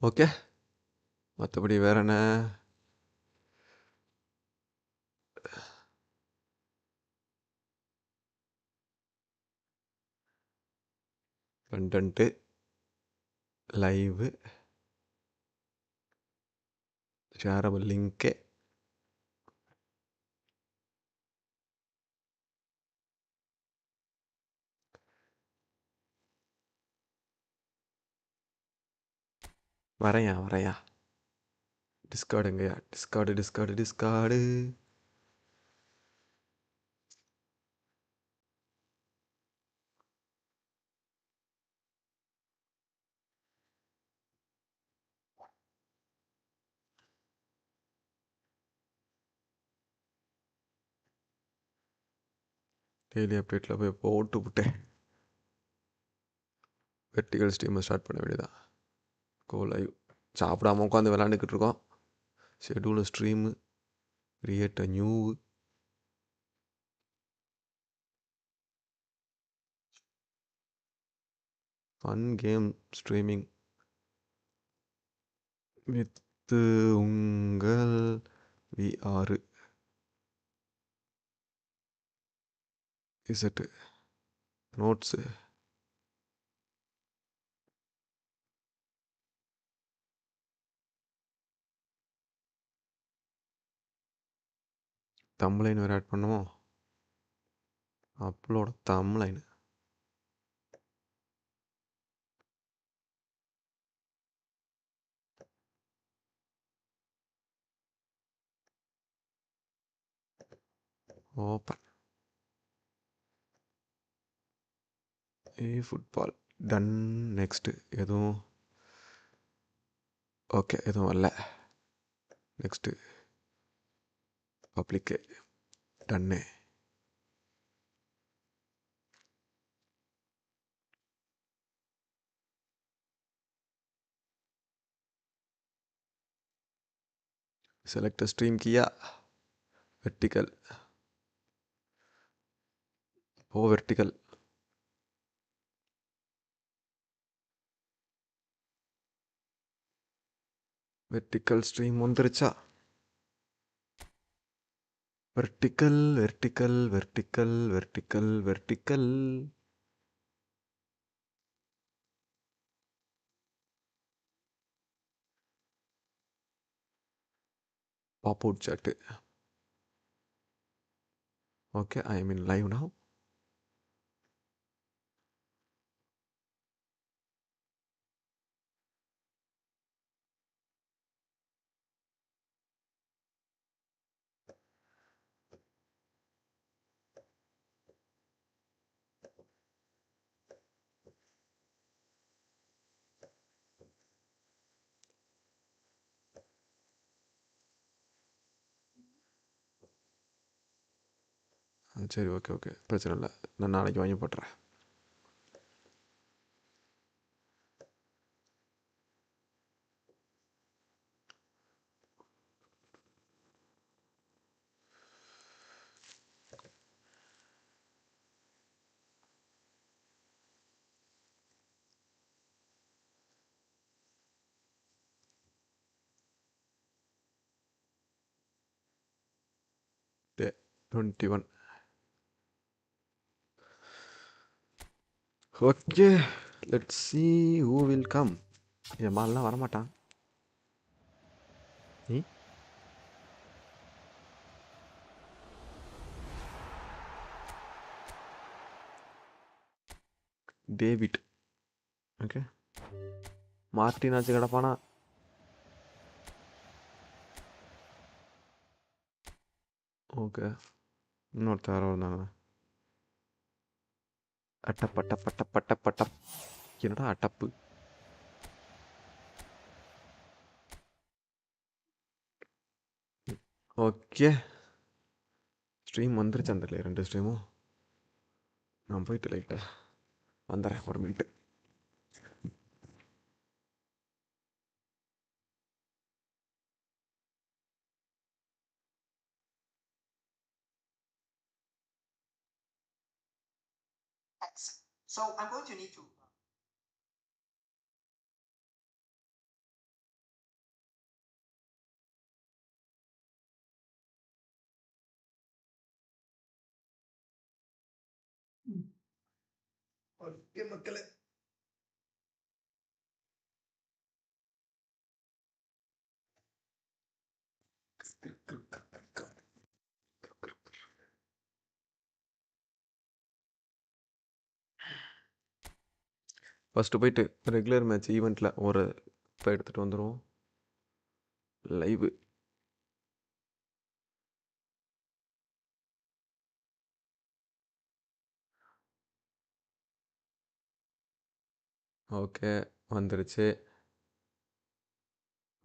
Okay. மற்றபடி வேற என்ன? கண்டென்ட்டு, லைவு, ஷேரபிள் லிங்க்கு, வரையா டிஸ்கார்டுங்கய்யா, டிஸ்கார்டு. டெய்லி அப்டேட்டில் போய் போட்டு விட்டேன். வெர்டிகல் ஸ்ட்ரீமை ஸ்டார்ட் பண்ண வேண்டியதான். Go live. சாப்பிடாம உட்காந்து விளாண்டுக்கிட்டு இருக்கோம். Schedule stream, create a new. Fun game streaming with உங்கள் VR இசட்டு நோட்ஸு. தம்ப்லைன் வேறு ஆட் பண்ணுவோம். அப்லோட thumbnail. Open. Football done. Next எதுவும் ஓகே, எதுவும் வரல. நெக்ஸ்ட்டு பப்ளிக்கு டன்னு. செலக்ட் ஸ்ட்ரீம் கீயா. வெர்டிக்கல். வெர்டிக்கல். வெர்டிக்கல் ஸ்ட்ரீம் வந்துருச்சா? Vertical. Pop out chat. Okay, I am in live now. சரி, ஓகே, பிரச்சனை இல்லை. நான் நாளைக்கு வாங்கி போட்டுறேன். Day 21. Okay, let's see who will come. என் மால்லாம் வரமாட்டான். நீ டேவிட். ஓகே, மார்டின் ஆச்சு கிடப்பானா? ஓகே, இன்னொருத்தர் யாரோ இருந்தாங்க. அட்டப். என்னடா அட்டப்பு? ஓகே, ஸ்ட்ரீம் வந்துருச்சு. அந்த 2 ஸ்ட்ரீமும் நான் போயிட்டு லைட்டாக வந்துடுறேன், ஒரு minute. So I'm going to need to okay மக்களே, ஃபஸ்ட்டு போயிட்டு ரெகுலர் மேட்ச் ஈவெண்ட்டில் ஒரு இப்போ எடுத்துகிட்டு வந்துடுவோம். லைவு ஓகே வந்துருச்சு.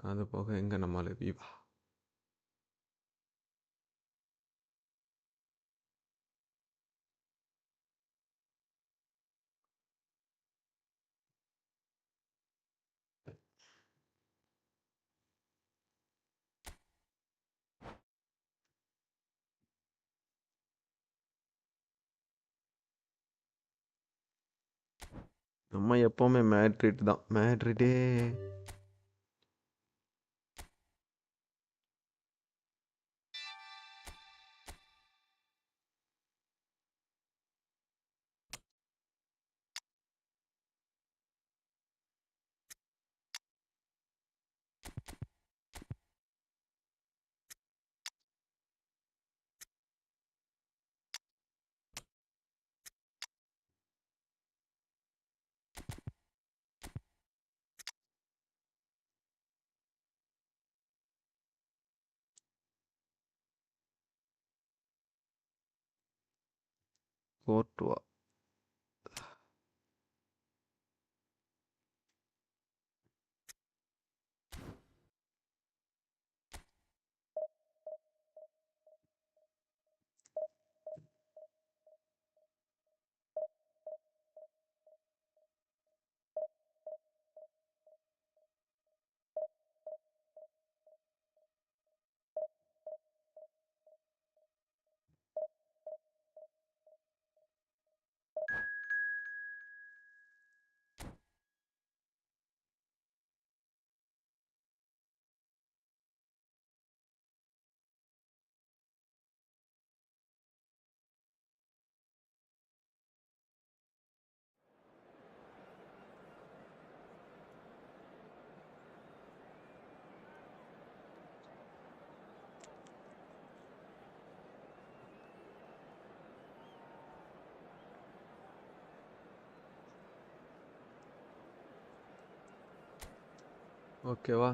அது போக எங்கே நம்மளால விவா நம்ம எப்போவுமே மேட்ரிட் தான். மேட்ரிட்டே கோர்ட்டுவா. ஓகேவா?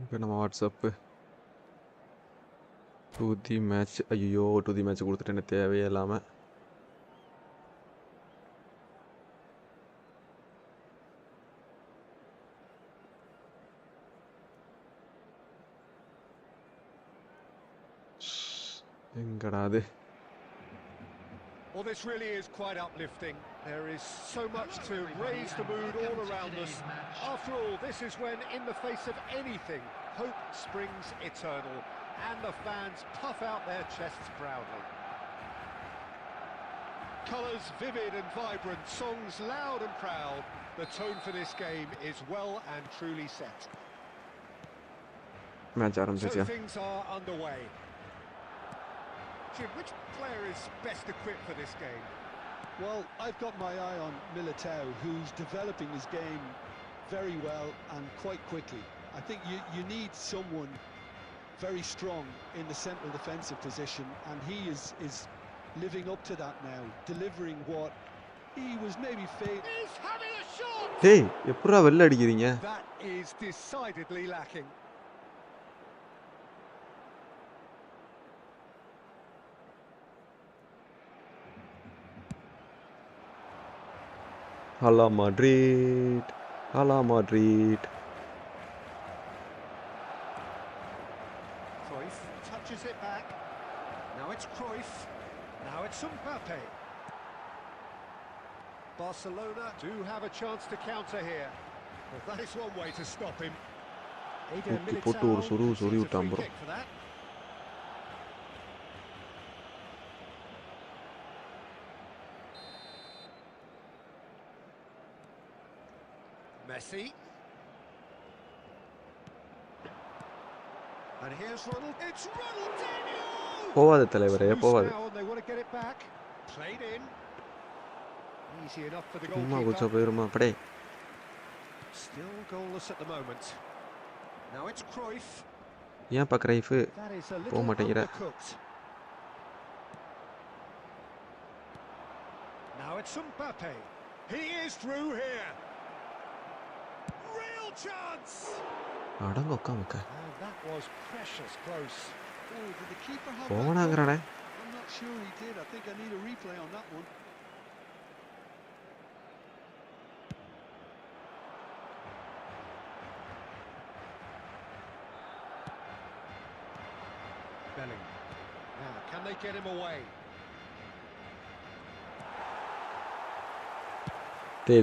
இப்போ நம்ம வாட்ஸ்அப்பு டு தி மேட்ச். ஐயோ, டு தி மேட்ச் கொடுத்துட்டு எனக்கு தேவையே இல்லாமல். எங்கடா அது? Well, this really is quite uplifting. There is so much to raise the mood all around us. After all, this is when, in the face of anything, hope springs eternal, and the fans puff out their chests proudly. Colours vivid and vibrant, songs loud and proud. The tone for this game is well and truly set. So things are underway. Jim, which player is best equipped for this game? Well, I've got my eye on Militao, who's developing his game very well and quite quickly. I think you need someone very strong in the central defensive position, and he is living up to that now, delivering what he was maybe failing. He's having a shot! Hey, எப்பறா வெல்ல அடிக்கிறீங்க? That is decidedly lacking. Hala Madrid. Hala Madrid. Cruyff touches it back. Now it's Cruyff. Now it's Mbappe. Barcelona do have a chance to counter here. But that is one way to stop him. Eder போட்டு ஒரு சொரு Militao சொறி receives a விட்டான் free bro. kick for that. Messi. And here's Ronald. It's Ronaldinho! போவாது தலைவரே, Loose போவாது. now and they want to get it back. Played in. Easy enough for the சும்மா குச்சா goalkeeper. போயிருமா அப்படியே. Still goalless at the moment. Now it's Cruyff. ஏன் பா கிரைஃபு That is a போக little மாட்டேங்கிற. undercooked. Now it's Mbappe. He is through here. Real chance. அடங்க உட்காமுக்க. And that was precious close. Oh, did the keeper have that போனாங்கறானே. covered? I'm not sure he did. I think I need a replay on that one. Bellingham. Now, can they get him away? டேய்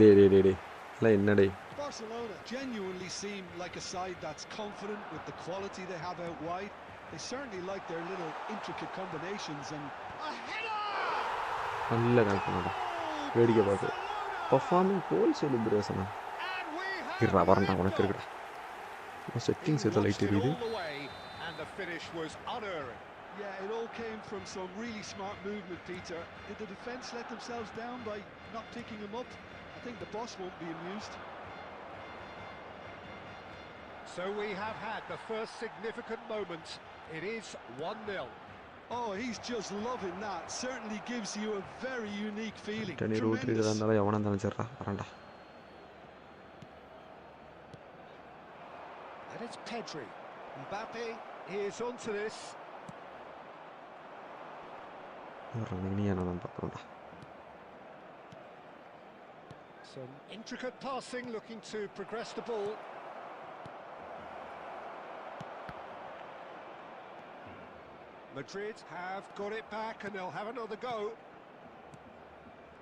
இல்லை என்னடே. Barcelona genuinely seem like a side that's confident with the quality they have out wide. They certainly like their little intricate combinations and A header! நல்ல கால்பனடா. வேடிக்கை பார்த்து. Performing goal செலிப்ரேஷனா. And we இருடா have வரண்டா உனக்கு இருக்குடா. செட்டிங்ஸ் ஏதோ லைட் எரியுது. all the way, and the finish was unerring. yeah, it all came from some really smart movement, Peter. Did the defence let themselves down by not picking him up? I think the boss won't be amused. So we have had the first significant moment. It is 1-0. Oh, he's just loving that. Certainly gives you a very unique feeling. டனி Root Tremendous. இருந்தாலும் எவனா இருந்தாலும் சரிடா வரண்டா. And it's Pedri. Mbappe is onto this. நீ என்ன தான் பார்க்கணும்டா. Some intricate passing, looking to progress the ball. Madrid have got it back and they'll have another go.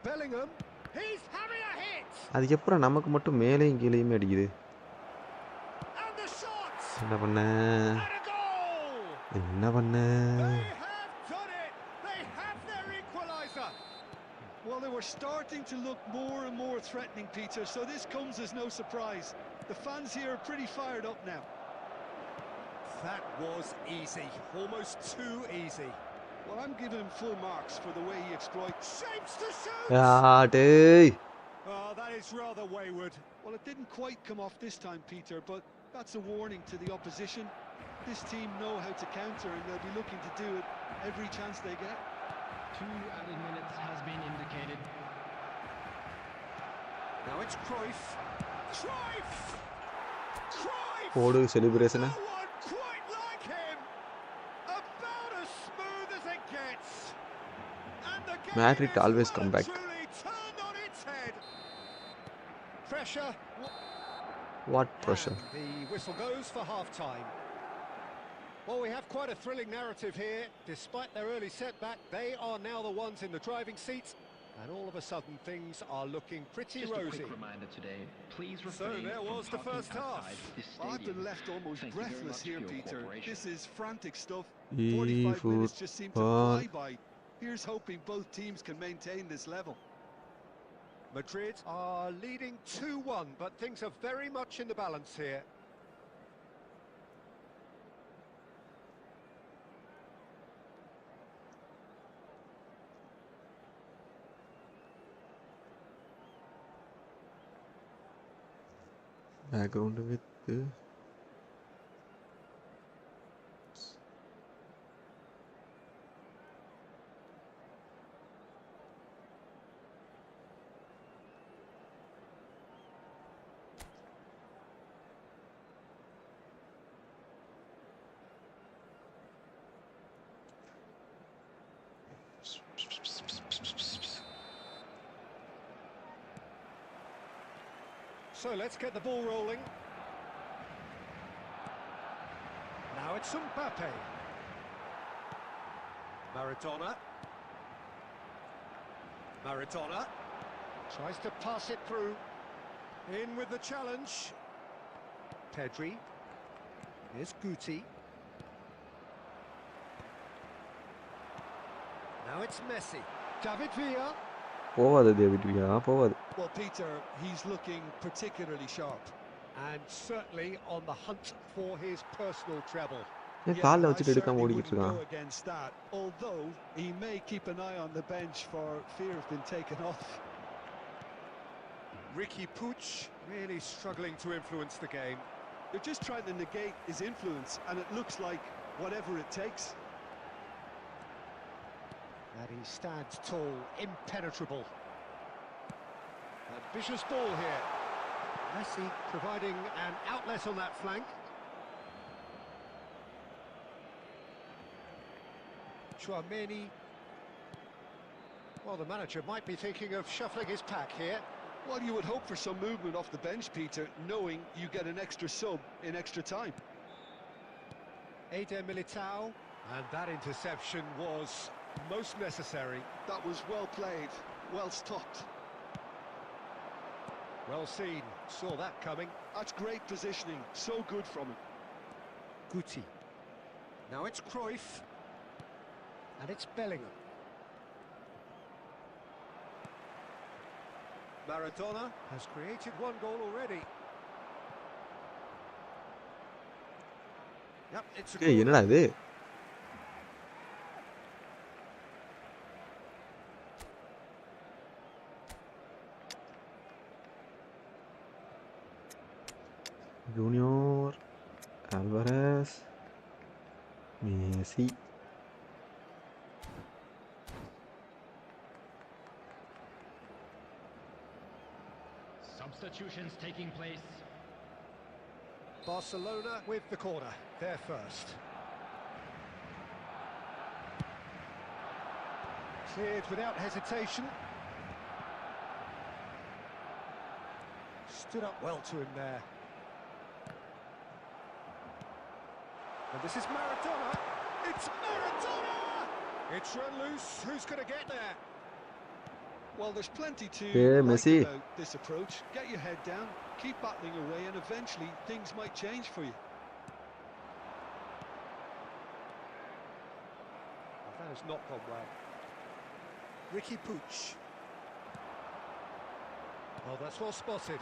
Bellingham, he's having a hit! அது எப்பறம் நமக்கு மட்டும் மேலேயும் கீழேயுமே அடிக்குது. And the shot! என்ன பண்ண And a goal! என்ன பண்ண They have done it! They have their equaliser! Well, they were starting to look more and more threatening, Peter, so this comes as no surprise. The fans here are pretty fired up now. That was easy, almost too easy. Well, I'm giving him full marks for the way he exploits. Shapes to shoot! டேய் Oh, that is rather wayward. Well, it didn't quite come off this time, Peter, but that's a warning to the opposition. This team know how to counter and they'll be looking to do it every chance they get. 2 added minutes has been indicated. Now it's Cruyff. Cruyff! Cruyff! போடு செலிப்ரேஷனை. No one quite like him! About as smooth as it gets. And the game Madrid is always well come and back. truly turned on its head. Pressure. What pressure. And the whistle goes for half-time. Well, we have quite a thrilling narrative here. Despite their early setback, they are now the ones in the driving seat. And all of a sudden, things are looking pretty Just rosy. a quick reminder today, please So refrain there from was the parking first half. outside this Well, I've been stadium. left almost Thank you very breathless much here, for your Peter. cooperation. This is frantic stuff. 45 minutes just seem to fly by. Here's hoping both teams can maintain this level. Madrid are leading 2-1, but things are very much in the balance here. Background with So let's get the ball rolling. Now it's Mbappe. Maradona. Maradona tries to pass it through. In with the challenge. Pedri. Here's Guti. Now it's Messi. David Villa. போவாது David வியா போவாது. Well, Peter, he's looking particularly sharp. And certainly on the hunt for his personal treble. ஏன் Yeah, காலில் I வச்சுட்டு எடுக்காம certainly ஓடிக்கிட்டு wouldn't இருக்கான்? go against that, although he may keep an eye on the bench for fear of being taken off. Ricky Puig really struggling to influence the game. They're just trying to negate his influence, and it looks like whatever it takes. And he stands tall, impenetrable. Ambitious ball here. Messi providing an outlet on that flank. Chouameni. Well, the manager might be thinking of shuffling his pack here. Well, you would hope for some movement off the bench, Peter, knowing you get an extra sub in extra time. Eder Militao. And that interception was most necessary. That was well played, well stopped. Well seen. Saw that coming. That's great positioning, so good from him. Guti. Now it's Cruyff. And it's Bellingham. Maradona has created one goal already. Yep, it's a ஏய் goal. என்னடா இது? Junior Alvarez Messi. Substitutions taking place. Barcelona with the corner. They're first. Cleared without hesitation. Stood up well to him there. And this is Maradona. It's Maradona! It's run loose. Who's going to get there? Well, there's plenty to Yeah, like Messi. about this approach. Get your head down, keep battling away, and eventually things might change for you. Well, that has not gone well. Ricky Puig. Oh, that's well spotted.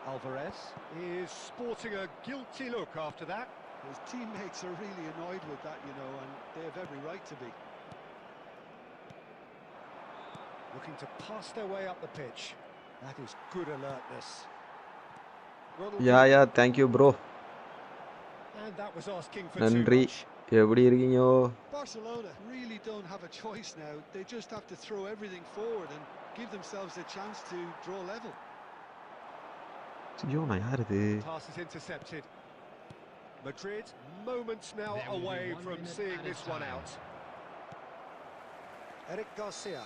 Alvarez is sporting a guilty look after that. His teammates are really annoyed with that, you know, and they have every right to be. Looking to pass their way up the pitch. That is good alertness. Yeah thank you bro. And that was asking for நன்றி. too much. எப்படி இருக்கீங்க? Barcelona really don't have a choice now. They just have to throw everything forward and give themselves a chance to draw level. ஐயோ நான் யார் இது? Pass is intercepted. Madrid moments now There will be away 1 from minute seeing added this one time. out. Eric Garcia.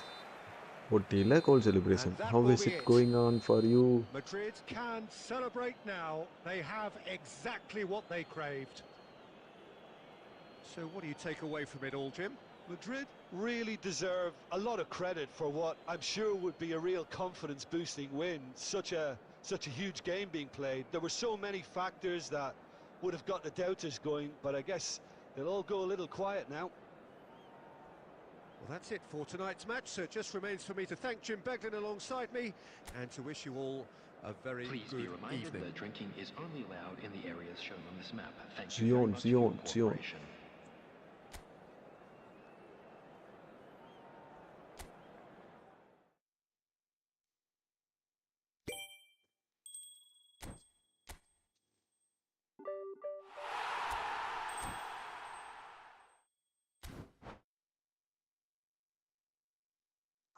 ஒட்டியில் goal celebration. And that how will is be it it. Going on for you? Madrid can celebrate now. They have exactly what they craved. So what do you take away from it all, Jim? Madrid really deserve a lot of credit for what I'm sure would be a real confidence-boosting win. Such a huge game being played. There were so many factors that would have got the doubters going, but I guess they'll all go a little quiet now. Well, that's it for tonight's match. So it just remains for me to thank Jim Beglin alongside me and to wish you all a very Please good be reminded evening. that drinking is only allowed in the areas shown on this map. Thank you Zion, very much for your Zion, Zion. cooperation.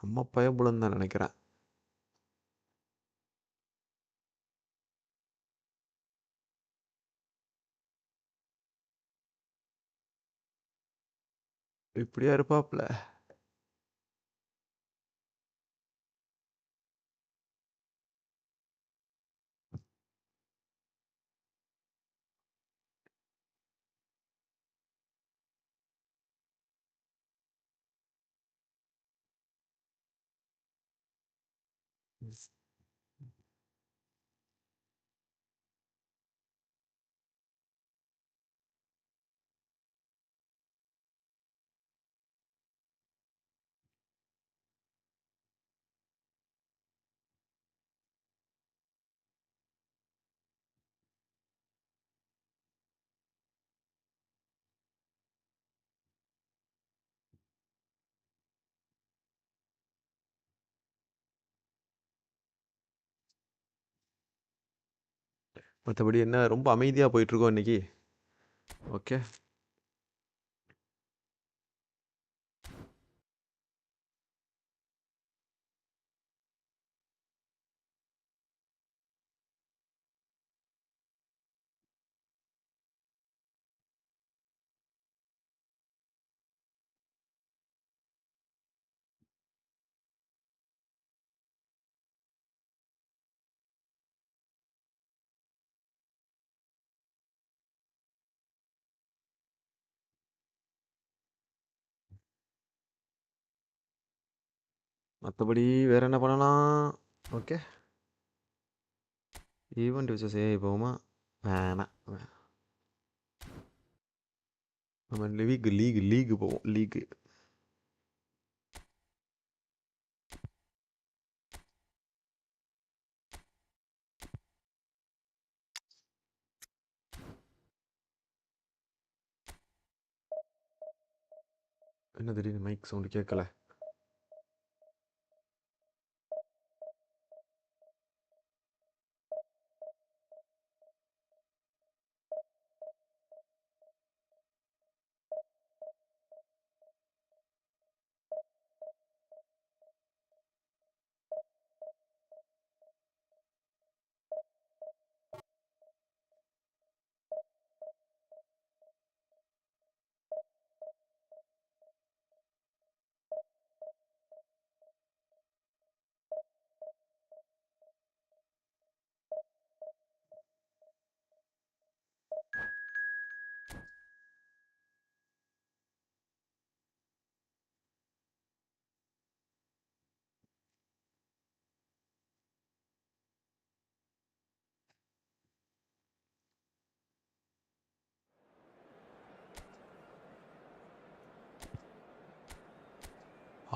அம்மா பயப்புலன்னு தான் நினைக்கிறேன். இப்படியா இருப்பாப்ல? மற்றபடி என்ன ரொம்ப அமைதியாக போயிட்டுருக்கோம் இன்றைக்கி. ஓகே. மற்றபடி வேறு என்ன பண்ணலாம்? ஓகே. ஈவெண்ட் விசஸ் ஏஐ போகுமா? வேணாம். நம்ம லீகு போவோம். லீகு. என்ன திடீர்னு மைக் சவுண்டு கேட்கல?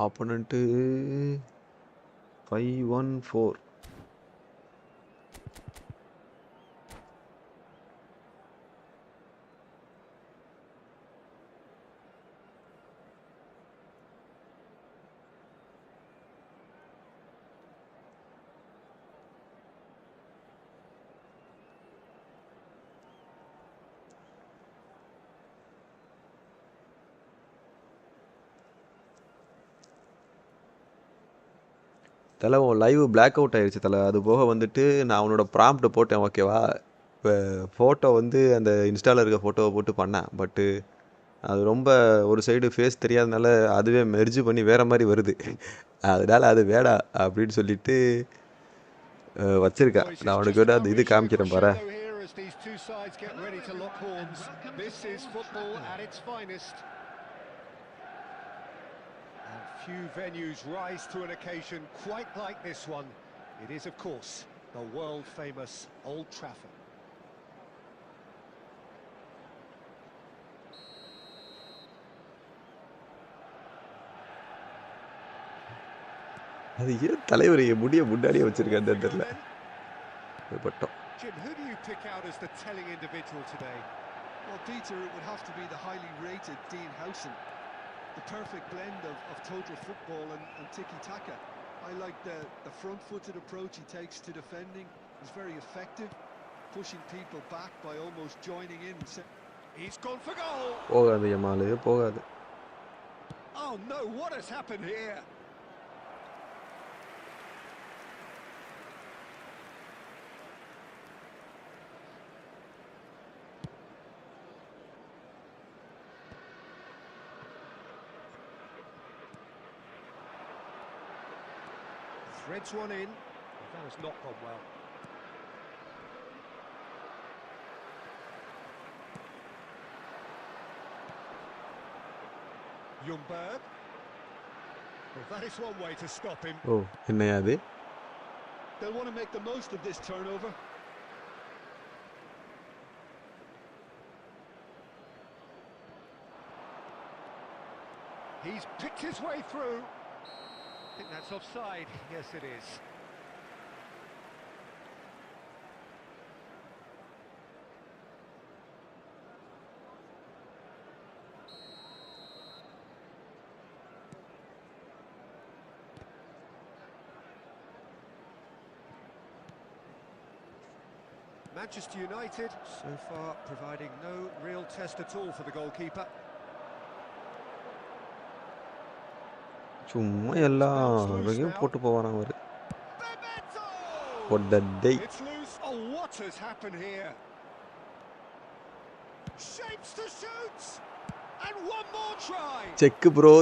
ஆப்போனண்ட்டு 5-1-4. தலை உன் லைவ் பிளாக் அவுட் ஆயிடுச்சு தலை. அது போக வந்துட்டு நான் உன்னோட ப்ராம்ப்ட் போட்டேன், ஓகேவா? இப்போ ஃபோட்டோ வந்து அந்த இன்ஸ்டாவில் இருக்க ஃபோட்டோவை போட்டு பண்ணேன். பட்டு அது ரொம்ப ஒரு சைடு ஃபேஸ் தெரியாதனால அதுவே மெர்ஜ் பண்ணி வேறு மாதிரி வருது. அதனால் அது வேடா அப்படின்னு சொல்லிட்டு வச்சுருக்கேன். நான் அவனுக்கு விட அது இது காமிக்கிறேன் பாரு. Few venues rise to an occasion quite like this one. It is, of course, the world-famous Old Trafford. அது ஏன் தலைவர் முடிய முன்னாடியே வச்சிருக்கான்னு தெரியல. பட்டோம். Jim, who do you pick out as the telling individual today? Well, Peter, it would have to be the highly rated Dean Howson. The perfect blend of total football and tiki-taka. I like the front-footed approach he takes to defending. He's very effective, pushing people back by almost joining in. He's gone for goal. போகாது யமாலு, போகாது. Oh no, what has happened here? Threads one in. That has not gone well. Ljungberg. Well, that is one way to stop him. Oh, என்னையா அது? They'll want to make the most of this turnover. He's picked his way through. I think that's offside. Yes, it is. Manchester United so far providing no real test at all for the goalkeeper. சும்மா எல்லாரையும் போட்டு போவாராம் அவரு. What the day. It's loose. Oh, what has happened here? Shapes to shoot. And one more try. Check bro,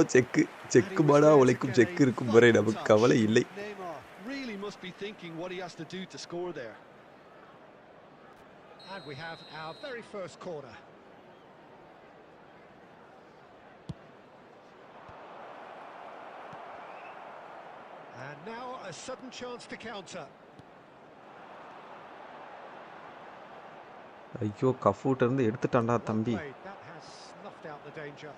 check பாடா உழைக்கும் check இருக்கும் வரை நமக்கு கவலை இல்லை. Neymar really must be thinking what he has to do to score there. And we have our very first corner. And now a sudden chance to counter. ஐயோ கஃபூட்ட இருந்து எடுத்துட்டான்டா தம்பி. That has snuffed out the danger.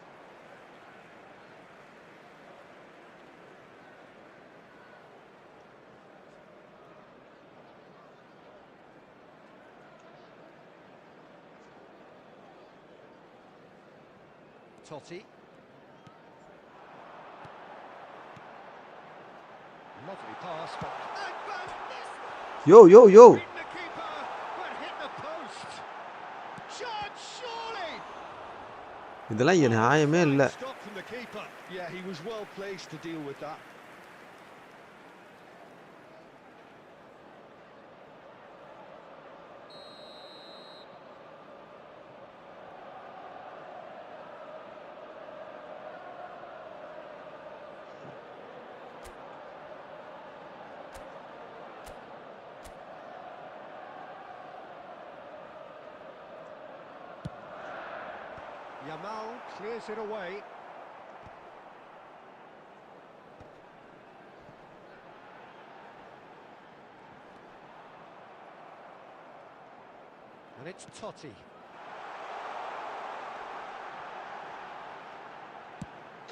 Totti. Lovely pass, but Yo. beaten the keeper, but hit the post. Chance, surely. இதெல்லாம் நியாயமே இல்ல. Stop from the keeper. Yeah, he was well placed to deal with that. Yamal clears it away. And it's Totti.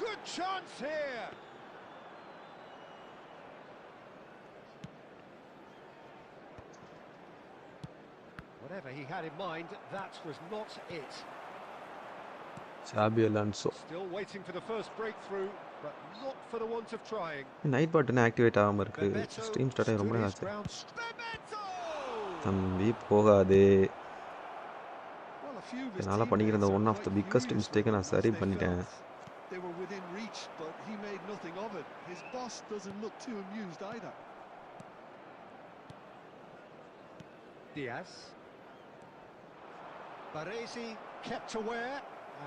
Good chance here. Whatever he had in mind, that was not it. Shafi Alonso. Still waiting for the first breakthrough, but not for the want of trying. Night button activate ஆகாம இருக்கு. Stream start ஆகி ரொம்ப நேரம் ஆச்சு. தம்பி போகாதே. என்னால் பண்ணிக்கிற ஒன் ஆஃப் த பிக்கஸ்ட் மிஸ்டேக்கை நான் சரி பண்ணிட்டேன். They were within reach, but he made nothing of it. His boss doesn't look too amused either. Diaz. Baresi kept aware,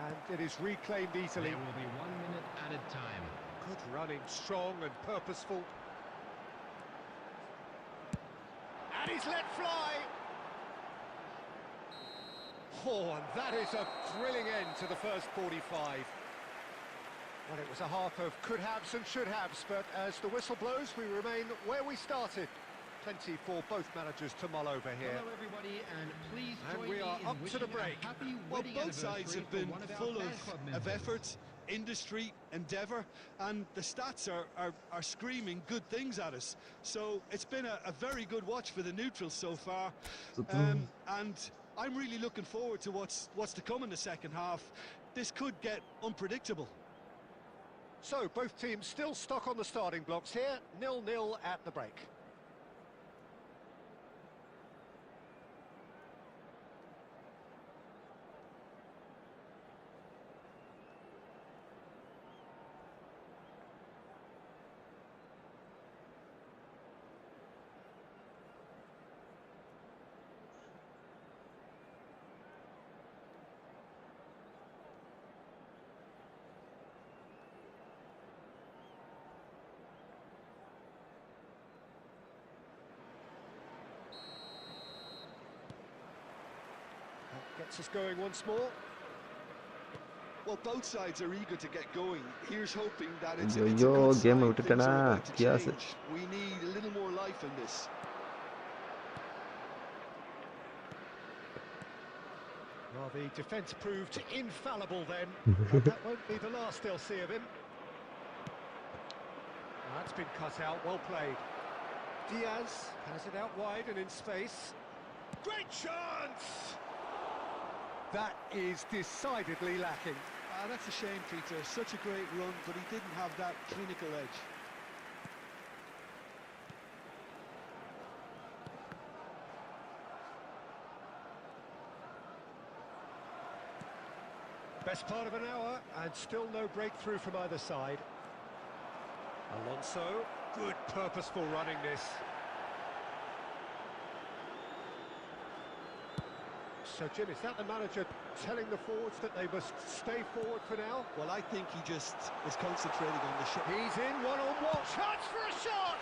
and it is reclaimed easily. There will be 1 minute added time. Good running, strong and purposeful. And he's let fly. Oh, and that is a thrilling end to the first 45. Well, it was a half of could-haves and should-haves, but as the whistle blows, we remain where we started. Plenty for both managers to mull over here. Hello everybody, and please join we me are in up to wishing the break. a happy Well, wedding both sides anniversary have for been one of our full fan club of members. effort, industry, endeavour, and the stats are screaming good things at us. So it's been a very good watch for the neutrals so far, and I'm really looking forward to what's to come in the second half. This could get unpredictable. So, both teams still stuck on the starting blocks here, 0-0 at the break. Gets us going once more. Well, both sides are eager to get going. Here's hoping that it's Yo, a good game sign விட்டுட்டேனா things are about to chaos. change. We need a little more life in this. Well, the defence proved infallible then, but that won't be the last they'll see of him. Well, that's been cut out, well played. Diaz has it out wide and in space. Great chance! That is decidedly lacking. That's a shame, Peter. Such a great run, but he didn't have that clinical edge. Best part of an hour and still no breakthrough from either side. Alonso, good purposeful running this. So Jim, is that the manager telling the forwards that they must stay forward for now? Well, I think he just is concentrating on the shot. He's in one-on-one. Chance for a shot!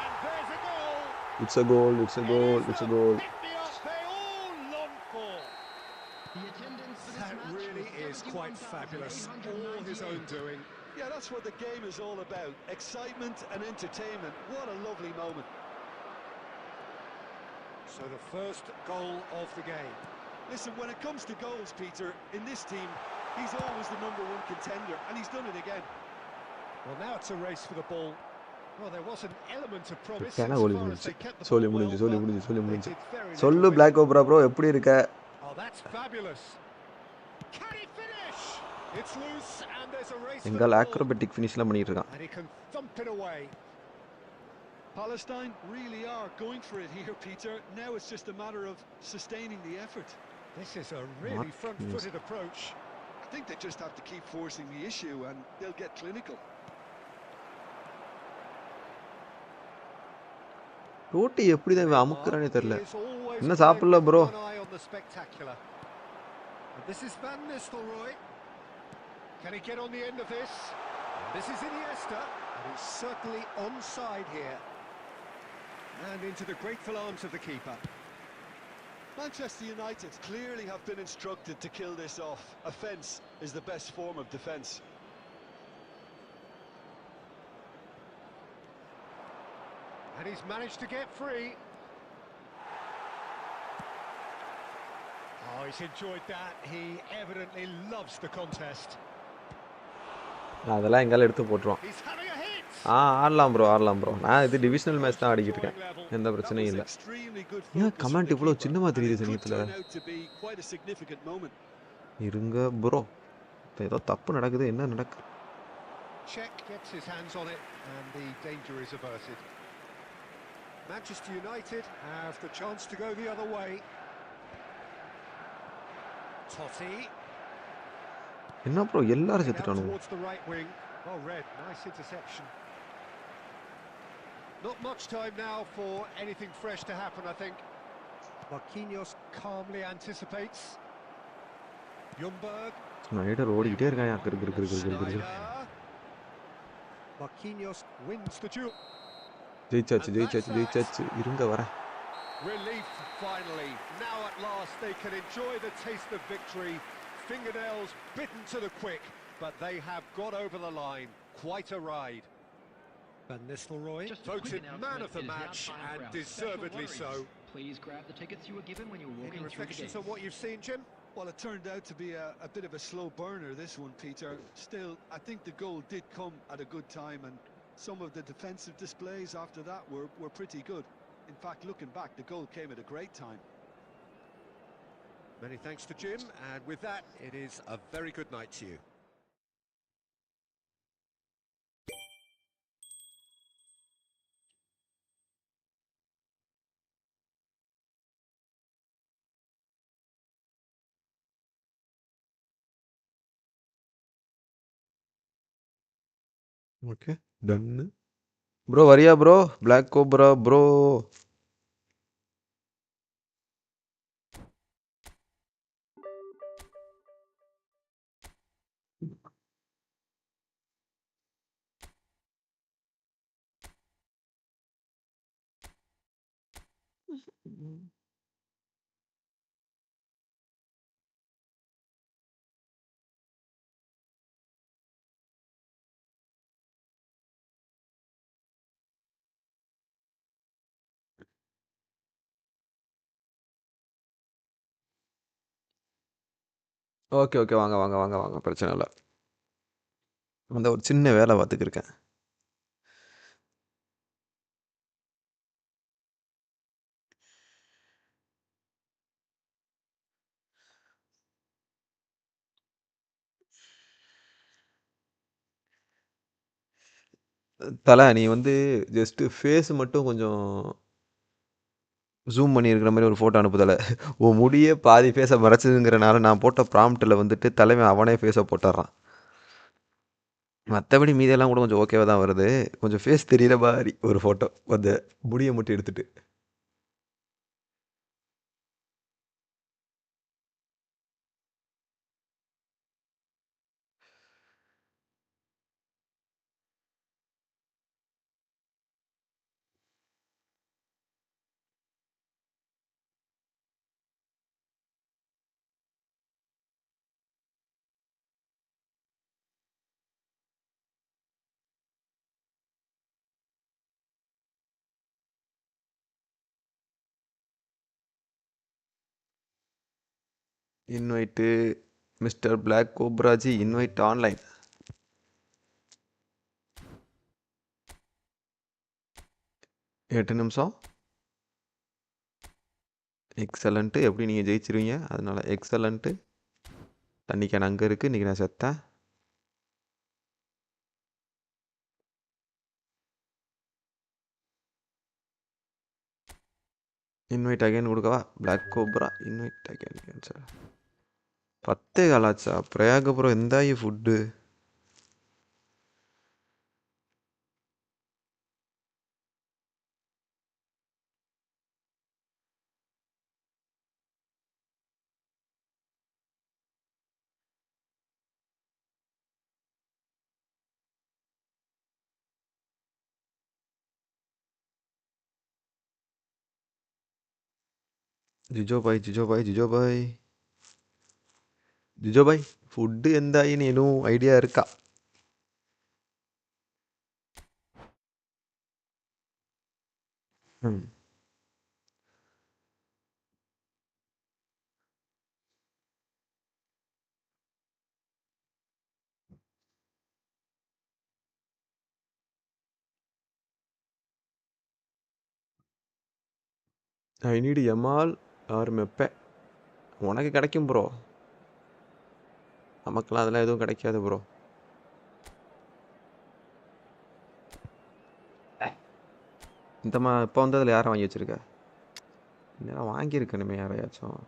And there's a goal! It's a goal, it's a goal, it's a goal. Pick me up they all long for. The attendance for this That match really was is quite fabulous. All his own 71,898. doing. Yeah, that's what the game is all about. Excitement and entertainment. What a lovely moment. So the first goal of the game. Listen, when it comes to goals, Peter, in this team, he's always the #1 contender, and he's done it again. Well, now it's a race for the ball. Well, there was an element of promise கேனா as Kohli far as முடிஞ்சு they kept the சொல்லி ball முடிஞ்சு well, சொல்லி but முடிஞ்சு சொல்லி they முடிஞ்சு did very little சொல்லு with black it. Cobra bro எப்படி இருக்க? Oh, that's fabulous. Can he finish? It's loose and there's a race for the எங்கால ball. ஆக்ரோபேட்டிக் ஃபினிஷ்லாம் பண்ணிட்டு இருக்கான். And he can thump it away. Palestine really are going for it here, Peter. Now it's just a matter of sustaining the effort. This is a really What front-footed approach. I think they just have to keep forcing the issue, and they'll get clinical. Roti எப்படி தான் இவன் அமுக்குறானே தெரியல. He is always என்ன playing சாப்பிடல with bro? one eye on the spectacular. And this is Van Nistelrooy. Can he get on the end of this? This is Iniesta, and he's certainly onside here. And into the grateful arms of the keeper. Manchester United clearly have been instructed to kill this off. Offence is the best form of defence. And he's managed to get free. Oh, he's enjoyed that. He evidently loves the contest. அதெல்லாம் எங்கால எடுத்து போட்டுருவான். He's having a hit. ஆடலாம் bro ஆடலாம் bro. நான் இது divisional match தான் ஆடிக்கிட்டு இருக்கேன். எந்த That பிரச்சனையும் was இல்லை. extremely good ஏன் focus from கமெண்ட் the இவ்வளோ keeper, சின்னமா and தெரியுது it could சமயத்தில்? turn out to be quite a significant moment. இருங்க ப்ரோ. ஏதோ தப்பு நடக்குது, என்ன நடக்குது? Czech gets his hands on it and the danger is averted. Manchester United have the chance to go the other way. Totti. என்ன bro எல்லாரும் Out செத்துட்டானுங்க. towards the right wing. Oh, Red, nice interception. Not much time now for anything fresh to happen, I think. Marquinhos calmly anticipates. Ljungberg. Snyder ஓடிக்கிட்டே இருக்கான். கிரு கிரு கிரு கிரு கிரு கிரு. Schneider. Marquinhos wins the duel. ஜெயிச்சாச்சு ஜெயிச்சாச்சு ஜெயிச்சாச்சு. இருங்க வரேன். Relief finally. Now at last they can enjoy the taste of victory. Fingernails bitten to the quick, but they have got over the line. Quite a ride. Van Nistelrooy Just a quick voted announcement, man of the it is now match time and for our deservedly so. special worries. Please grab the tickets you were given when you were Any walking through the reflections gates. on what you've seen, Jim? Well, it turned out to be a bit of a slow burner, this one, Peter. Still, I think the goal did come at a good time, and some of the defensive displays after that were pretty good. In fact, looking back, the goal came at a great time. Many thanks to Jim, and with that, it is a very good night to you. Okay டன்னு. Bro வரியா bro? Black cobra bro. Okay okay வாங்க வாங்க வாங்க வாங்க பிரச்சனை இல்லை. அந்த ஒரு சின்ன வேலை பார்த்துக்கிருக்கேன். தலை நீ வந்து ஜஸ்ட்டு ஃபேஸ் மட்டும் கொஞ்சம் ஜூம் பண்ணி இருக்கிற மாதிரி ஒரு ஃபோட்டோ அனுப்புதல. உன் முடியே பாதி ஃபேஸை மறைச்சதுங்கிறனால நான் போட்ட ப்ராம்ப்டில் வந்துட்டு தலைவன் அவனே ஃபேஸை போட்டுடுறான். மற்றபடி மீதியெல்லாம் கூட கொஞ்சம் ஓகேவாக தான் வருது. கொஞ்சம் ஃபேஸ் தெரியல மாதிரி ஒரு ஃபோட்டோ அந்த முடியை மட்டும் எடுத்துட்டு. இன்வைட்டு மிஸ்டர் பிளாக் கோப்ராஜி இன்வைட் ஆன்லைன். 8 நிமிஷம். எக்ஸலண்ட்டு. எப்படி நீங்கள் ஜெயிச்சிருவீங்க, அதனால எக்ஸலண்ட்டு. தண்ணி கேன் அங்கே இருக்குது. இன்றைக்கி நான் செத்தேன். இன்வைட் அகைன் கொடுக்கவா? Black cobra invite again sir. 10 காலாச்சா? பிரயாகபுரம் எந்தாயி ஃபுட்டு? ಜಿಜೋಬಾಯ್ ಫುಡ್ ಎಂದಾಯಿನಿ ಏನೂ ಐಡಿಯಾ இருக்கா? I need email or maybe. உனக்கு கிடைக்கும் ப்ரோ, நமக்கெல்லாம் அதெல்லாம் எதுவும் கிடைக்காது ப்ரோ. இந்தம்மா இப்போ வந்து அதில் யாரை வாங்கி வச்சுருக்க? இதெல்லாம் வாங்கியிருக்கணுமே யாரையாச்சும்.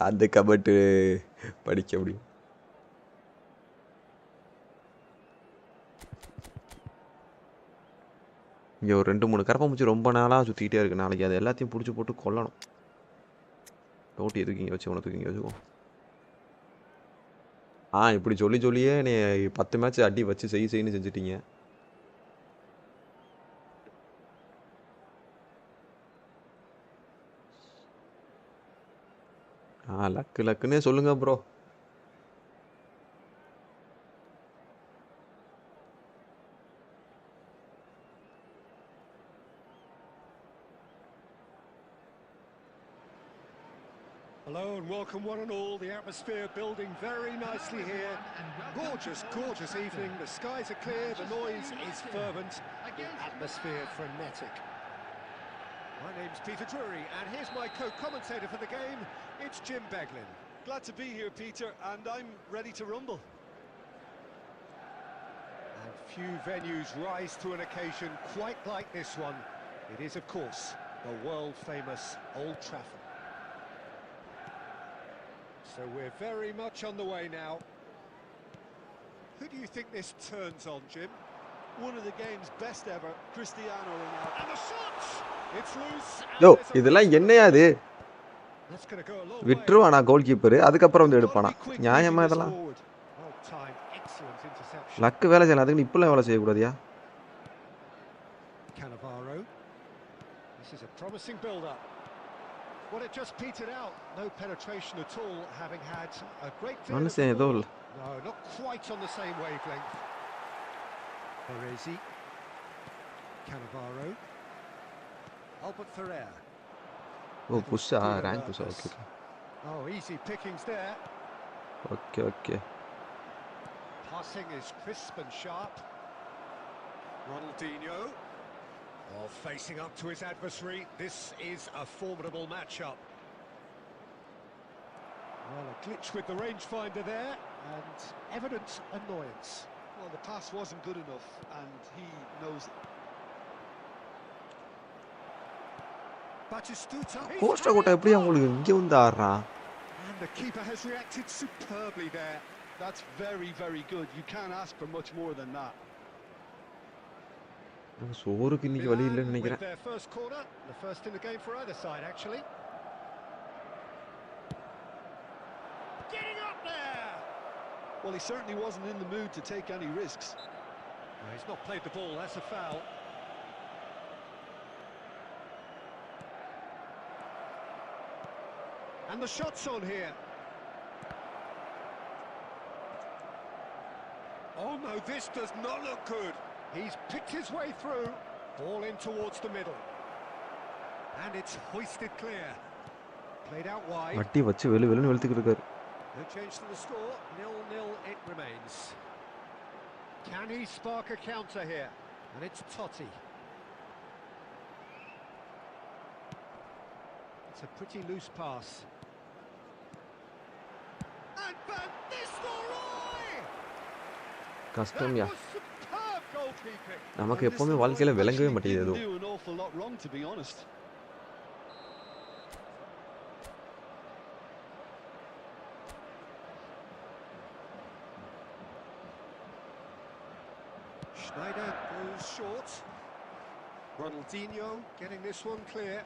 அந்த கபட்டு படிக்க முடியும். இங்கே ஒரு 2-3 கரப்பாம்பூச்சி ரொம்ப நாளாக சுற்றிக்கிட்டே இருக்குது. நாளைக்கு அது எல்லாத்தையும் பிடிச்சி போட்டு கொல்லணும். டோட்டி எதுக்கு இங்கே வச்சு உனக்கு இங்கே வச்சுக்கோ. இப்படி சொல்லி சொல்லியே நீ 10 மேட்ச் அடி வச்சு செய்யு செஞ்சுட்டீங்க. லக்குன்னே சொல்லுங்க bro. Hello and welcome one and all. The atmosphere building very nicely here. Gorgeous, gorgeous evening. The skies are clear, the noise is fervent, the atmosphere frenetic. My name's Peter Drury and here's my co-commentator for the game. It's Jim Beglin. Glad to be here, Peter, and I'm ready to rumble. And few venues rise to an occasion quite like this one. It is, of course, the world-famous Old Trafford. So we're very much on the way now. Who do you think this turns on, Jim? One of the game's best ever, Cristiano Ronaldo. And the shot! It's loose. யோ இதெல்லாம் என்னையா அது? That's going to go a long way. விட்டுருவானா goal keeper, அதுக்கப்புறம் வந்து எடுப்பானா? நியாயமா இதெல்லாம்? Well timed, excellent interception. Luck வேலை செய்யலாம், அதுக்கு இப்பெல்லாம் வேலை செய்யக்கூடாதியா? Cannavaro. This is a promising build-up. Well, it just petered out. No penetration at all, having had a great deal of the ball. No, not quite on the same wavelength. Baresi. Cannavaro. Albert Ferrer. Oh, push-a, rank push-a, okay. Oh, easy pickings there. Okay. Passing is crisp and sharp. Ronaldinho. Oh, facing up to his adversary. This is a formidable matchup. Well, a glitch with the rangefinder there, and evident annoyance. Well, the pass wasn't good enough, and he knows it. Batistuta. Costa கோட்டா எப்படி அவங்களுக்கு இங்கே வந்து ஆடுறான்? And the keeper has reacted superbly there. That's very, very good. You can't ask for much more than that. சோறுக்கு இன்னைக்கு வழி இல்லைன்னு Milan with நினைக்கிறேன். their first corner, the first in the game for either side, actually. Getting up there. Well, he certainly wasn't in the mood to take any risks. No, he's not played the ball, that's a foul. And the shot's on here. Oh no, this does not look good. He's picked his way through. Ball in towards the middle. And it's hoisted clear. Played out wide. வட்டி வச்சு வெளுன்னு வெளுத்துக்கிட்டு இருக்காரு. No change to the score. 0-0 it remains. Can he spark a counter here? And it's Totti. It's a pretty loose pass. And Van Nistelrooy! கஷ்டம் யா. That was superb goalkeeping. நமக்கு எப்பவுமே வாழ்க்கையில விளங்கவே மாட்டேங்குது Didn't எதுவும். do an awful lot wrong, to be honest. Schneider goes short. Ronaldinho getting this one clear.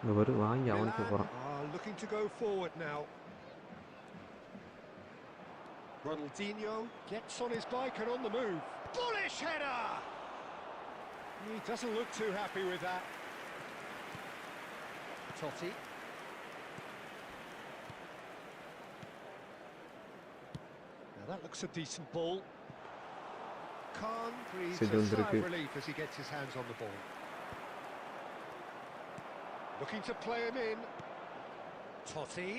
இங்க வரு வாங்கி அவனுக்கு Milan போறான். are looking to go forward now. Ronaldinho gets on his bike and on the move. Bullish header! He doesn't look too happy with that. Totti. Now that looks a decent ball. Khan breathes a sigh of relief as he gets his hands on the ball. Looking to play him in. Totti.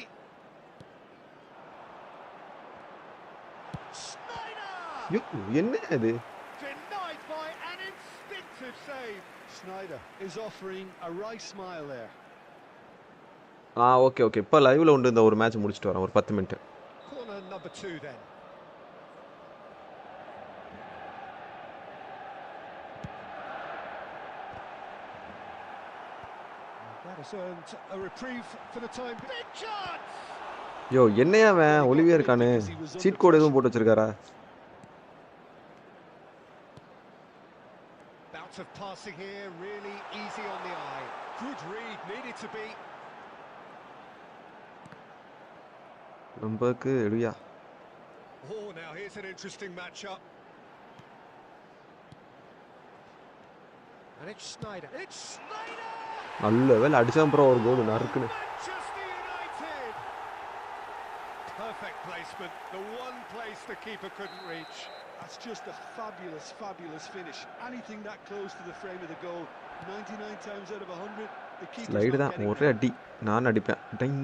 Schneider! ஐயோ, என்ன அது? Denied by an instinctive save. Schneider is offering a wry smile there. Okay okay. இப்போ லைவ்ல உண்டு இந்த ஒரு match முடிச்சிட்டு வரேன் ஒரு 10 minute. Corner number 2 then. That has earned a reprieve for the time. Big chance! யோ என்னையா அவன் ஒலிவியா இருக்கானு? சீட் கோட் எதுவும் போட்டு வச்சிருக்காரா? Bout of passing here, really easy on the eye. Good read, needed to be. நமக்கு எடுயா. Oh, now here's an interesting matchup. And it's Schneider. It's Schneider! நல்ல வேளை அடிச்சான் bro ஒரு கோல் நறுக்குன்னு. Manchester United! Perfect placement, the one place the keeper couldn't reach. That's just a fabulous, fabulous finish. Anything that close to the frame of the goal, 99 times out of 100, the keeper's slide not தான் getting ஒரே there. அடி. நான் அடிப்பேன். Dyeing.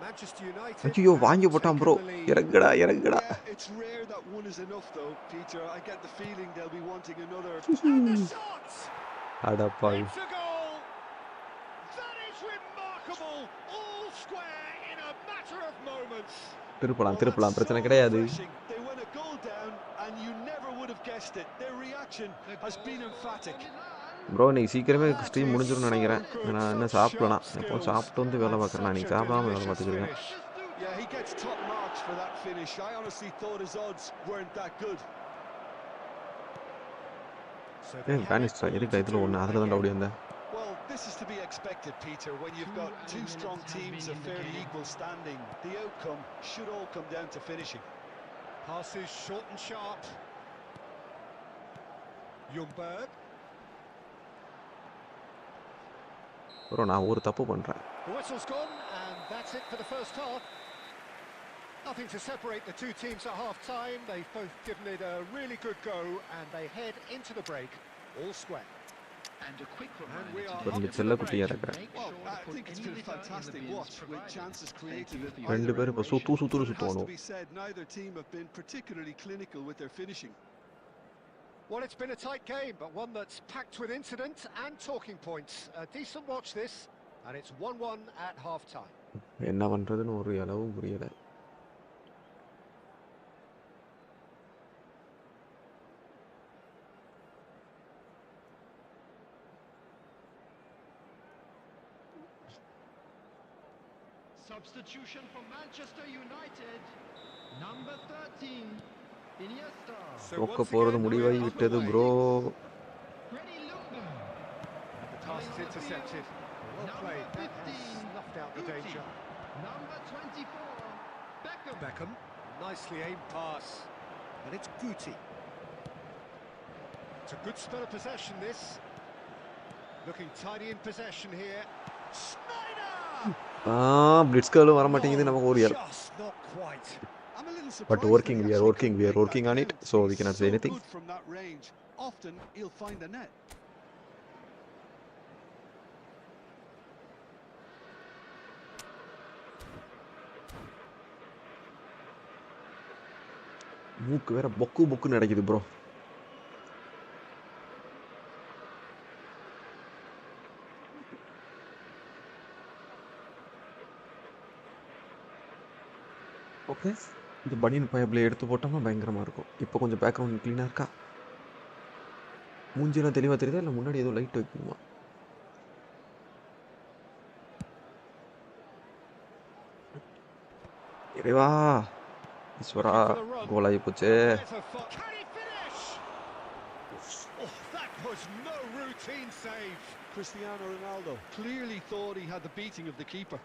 Manchester United. ஐயோ வாங்கி have போட்டான் taken bro. the lead. இறங்குடா இறங்குடா. Yeah, it's rare that one is enough though, Peter. I get the feeling they'll be wanting another. And the shot! அடப்பாவி. It's a goal! That is remarkable! All square in a matter of moments. திருப்பலாம் Well, திருப்பலாம் that's பிரச்சனை so கிடையாது. refreshing. They went a goal down and you never would have guessed it. Their reaction has been emphatic. Bro இன்னைக்கு சீக்கிரமே stream முடிஞ்சிரும்னு நினைக்கிறேன். நான் இன்னும் சாப்பிடலாம். எப்போ சாப்பிட்டு வந்து வேலை பார்க்குறேன். நான் இன்னைக்கு சாப்பிடாம வேலை பார்த்துக்கிறேன். Yeah, he gets top marks for that finish. I honestly thought his odds weren't that good. பேனிஸ்டா இருக்கா இதில் ஒன்று அதில் தான் ஓடி வந்தேன். Well, this is to be expected, Peter, when you've got two strong teams of fairly equal standing. The outcome should all come down to finishing. Passes short and sharp. Ljungberg. Bro நான் ஒரு தப்பு பண்ணுறேன். The whistle's gone, and that's it for the first half. Nothing to separate the two teams at half-time. They've both given it a really good go, and they head into the break, all square. And a quick And we reminder are to ஒரு up செல்ல to the குட்டியாக break. இருக்கிறேன். make Well, sure to I put think it's any been a litter in the fantastic bins watch with provided. chances Thank created you at for your ரெண்டு பேரும் இப்போ either end. சுற்று But it has to சுற்றணும். be said, neither team have been particularly clinical with their finishing. Well, it's been a tight game, but one that's packed with incident and talking points. A decent watch this, and it's 1-1 at half-time. என்ன பண்ணுறதுன்னு ஒரு அளவும் புரியலை. Substitution for Manchester United. Number 13, Iniesta. So தோக்க once போறது again, முடிவாகி we're விட்டது underway. Bro. Freddie Ljungberg. The pass is intercepted. Well played. That has snuffed out the danger. Number 24, Beckham. Beckham, nicely aimed pass, and it's Guti. It's a good spell of possession, this. Looking tidy in possession here. Snyder! பிளிட்ஸ்காலும் வர மாட்டேங்குது நமக்கு ஒரு Just not quite. I'm a little But surprised working, that he we are actually working, couldn't we are make working that on it, count. so we He's cannot say so anything. good from that range. Often he'll find the net. மூக்கு வேற பொக்கு பொக்குன்னு அடைக்குது bro. Okay, இந்த பனியன் பைப்பில் எடுத்து போட்டோம்னா பயங்கரமாக இருக்கும். இப்போ கொஞ்சம் பேக்ரவுண்ட் க்ளீனாக இருக்கா? மூஞ்சியெல்லாம் தெளிவாக தெரியுதா இல்லை முன்னாடி ஏதோ லைட் வைக்கணுமா? இறைவா ஈஸ்வரா, கோலாகி போச்சு. Can he finish? Oh, that was no routine save. Cristiano Ronaldo clearly thought he had the beating of the keeper.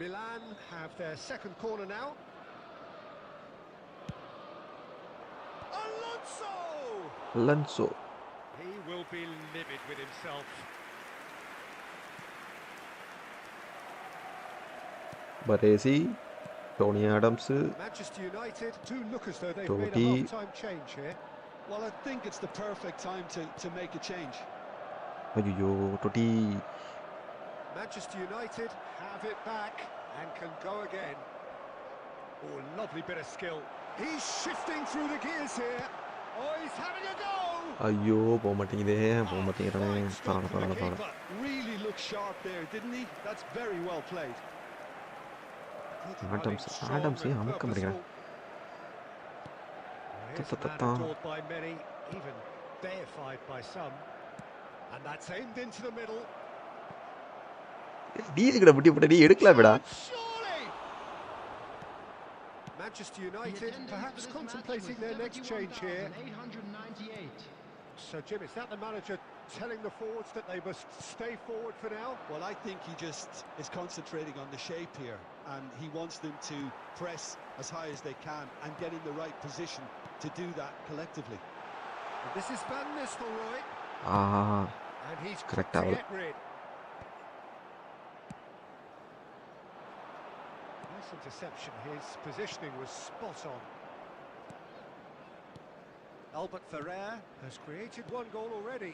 Milan have their second corner now. Alonso. He will be livid with himself. Baresi, Tony Adams, Manchester United do look as though they've Totti. made a half-time change here. Well, I think it's the perfect time to make a change. ஐயோ டொட்டி. Manchester United have it back and can go again. Oh, lovely bit of skill. He's shifting through the gears here. Oh, he's having a go. ஐயோ போக மாட்டேங்குதே, போக மாட்டேங்கிறானே. Fine stop from the பரவாயில்ல. keeper. Really looked sharp there, didn't he? That's very well played. Good Adams, running, strong Adams, and yeah, அமுக்க மாட்டேங்கிறான். purposeful. Well, here's a man adored by many, even deified by some. And that's aimed into the middle. டீது கிட்ட புட்டி போட்ட நீ எடுக்கலாமேடா. Surely! Manchester United perhaps contemplating their next change here. 898. So, Jim, is that the manager telling the forwards that they must stay forward for now? Well, I think he just is concentrating on the shape here, and he wants them to press as high as they can and get in the right position to do that collectively. And this is Van Nistelrooy, Aha, and he's quick correct to out. get rid. Nice interception. His positioning was spot on. Albert Ferrer has created one goal already,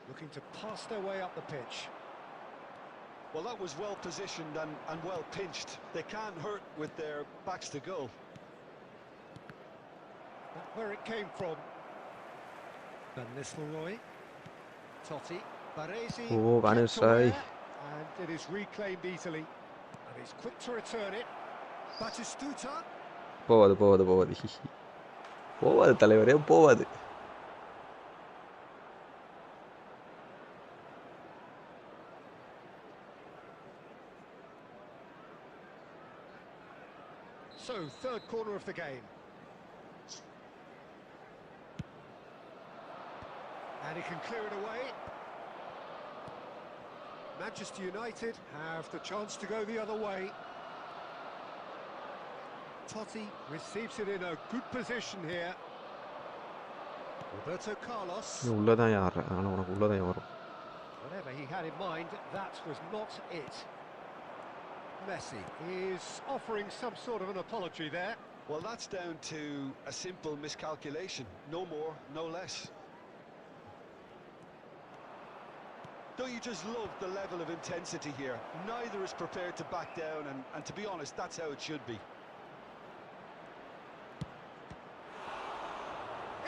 looking to pass their way up the pitch. Well, that was well positioned and well pinched. They can't hurt with their backs to goal. Not where it came from. Van Nistelrooy, Totti, Baresi, Oh, Van kept Nistelrooy. aware, and it is reclaimed easily. And he's quick to return it. Batistuta. போவாது போவாது போவாது போவாது தலைவரே போவாது. So, third corner of the game. And he can clear it away. Manchester United have the chance to go the other way. Totti receives it in a good position here. Roberto Carlos. நீ உள்ளதான் யார், ஆனால் உனக்கு உள்ளதான் வரும். Whatever he had in mind, that was not it. Messi is offering some sort of an apology there. Well, that's down to a simple miscalculation. No more, no less. Don't you just love the level of intensity here? Neither is prepared to back down, and to be honest, that's how it should be.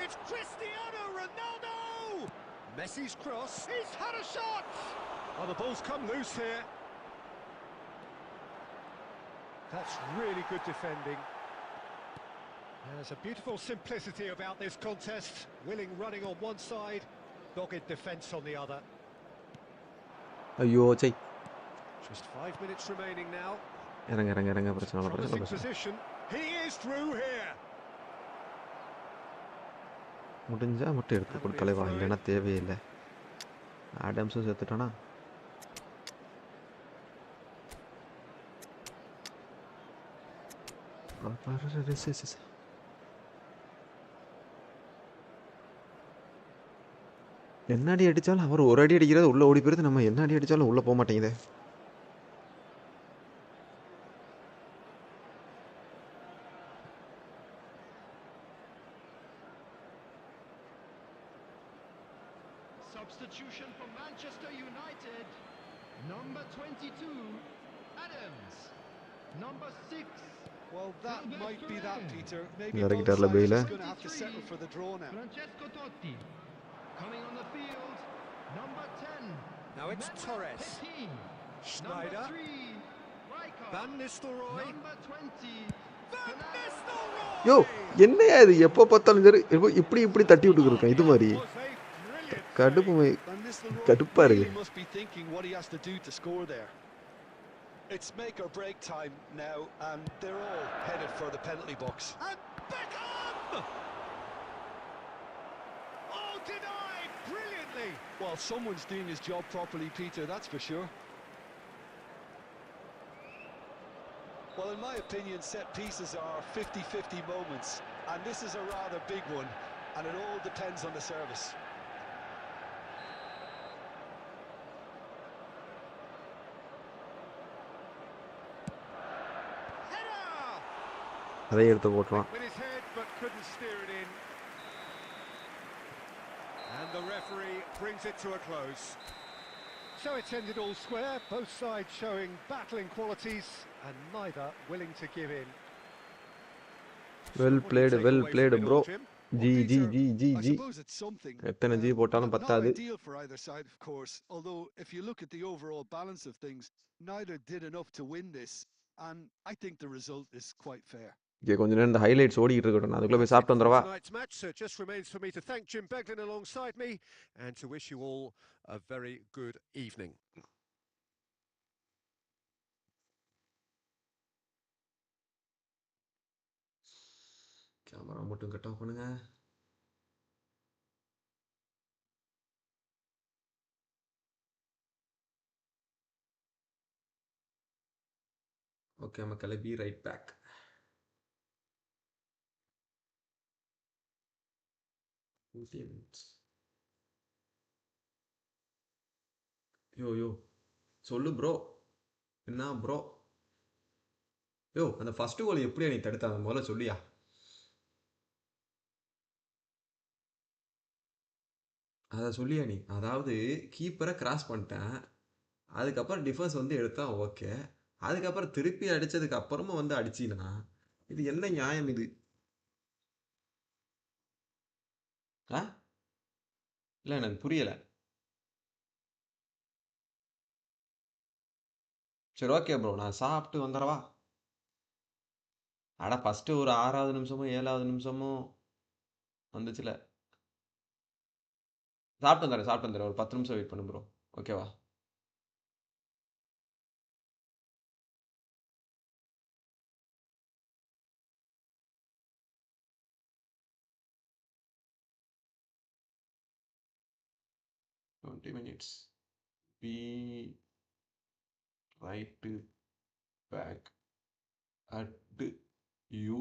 It's Cristiano Ronaldo! Messi's cross. He's had a shot! Oh, the ball's come loose here. That's really good defending. There's a beautiful simplicity about this contest. Willing running on one side, dogged defence on the other. ஐயோ சை. Just 5 minutes remaining now. இறங்க பிரச்சனை இல்லை Promising பிரச்சனை position. He is through here. முடிஞ்சா மட்டும் எடுத்து கொடு தலைவா, இல்லைன்னா தேவையில்லை. ஆடம்ஸும் சேர்த்துட்டானா? என்ன அடி அடித்தாலும் அவர் ஒரு அடி அடிக்கிறது உள்ளே ஓடி போயிருது, நம்ம என்ன அடி அடித்தாலும் உள்ளே போக மாட்டேங்குது. Substitution for Manchester United. Number 22, Adams. Number 6. Well, that might be that, Peter. Maybe Gotta both get out of the sides way, are going to have to settle for the draw now. Francesco Totti. Coming on the field, number 10. Now it's Torres. Petit. Schneider. Number 3, Rijkaard. Van Nistelrooy. Number 20. Van Nistelrooy! யோ என்னையா இது, எப்போ பார்த்தாலும் சரி இப்படி தட்டி விட்டுருக்கேன் இது மாதிரி. Was a brilliant கடுப்பு Van Nistelrooy கடுப்பா really இருக்கு. must be thinking what he has to do to score there. It's make or break time now, and they're all headed for the penalty box. And Beckham! Oh, denied brilliantly. Well, someone's doing his job properly, Peter, that's for sure. Well, in my opinion, set pieces are 50-50 moments, and this is a rather big one, and it all depends on the service. Header! அதையும் எடுத்து போட்டுருவான். With his head, but couldn't steer it in. And the referee brings it to a close. So it's ended all square, both sides showing battling qualities and neither willing to give in. Well What do you take away played from it bro. all, Jim? G G G G I G suppose it's something. எத்தனை G போட்டாலும் Not பத்தாது. ideal for either side, of course. Although, if you look at the overall balance of things, neither did enough to win this, and I think the result is quite fair. இங்கே கொஞ்ச நேரம் இந்த highlights ஓடிக்கிட்டு இருக்கட்டும், நான் அதுக்குள்ளே போய் That's it சாப்பிட்டு for வந்துடவா. tonight's match, so it just remains for me to thank Jim Beglin alongside me and to wish you all a very good evening. Camera மட்டும் கட் ஆஃப் பண்ணுங்க. ஓகே மக்களே, B right back. யோ சொல்லு bro, என்ன bro? யோ அந்த first goal எப்படியா நீ தடுத்தாங்க முதல்ல சொல்லியா? அதை சொல்லியா நீ? அதாவது கீப்பரை கிராஸ் பண்ணிட்டேன், அதுக்கப்புறம் டிஃபென்ஸ் வந்து எடுத்தான், ஓகே. அதுக்கப்புறம் திருப்பி அடிச்சதுக்கு அப்புறமா வந்து அடிச்சினா இது என்ன நியாயம் இது? ஆ இல்லை எனக்கு புரியலை. சரி ஓகே ப்ரோ, நான் சாப்பிட்டு வந்துடவா? அட ஃபஸ்ட்டு ஒரு 6வது நிமிஷமும் 7வது நிமிஷமும் வந்துச்சுல. சாப்பிட்டு வந்துடுறேன், ஒரு 10 நிமிஷம் வெயிட் பண்ணு ப்ரோ, ஓகேவா? Twenty minutes. Be right back at you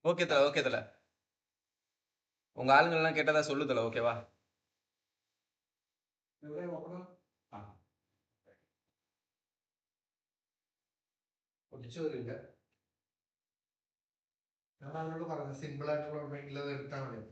okay தல, ஓகே தல. உங்க ஆளுங்கள்லாம் கேட்டதா சொல்லு தல, ஓகேவா? ഞാൻ അവരോട് പറഞ്ഞു സിമ്പിൾ ആയിട്ടുള്ള എവിടെയെങ്കിലും അത് എടുത്താൽ മതി.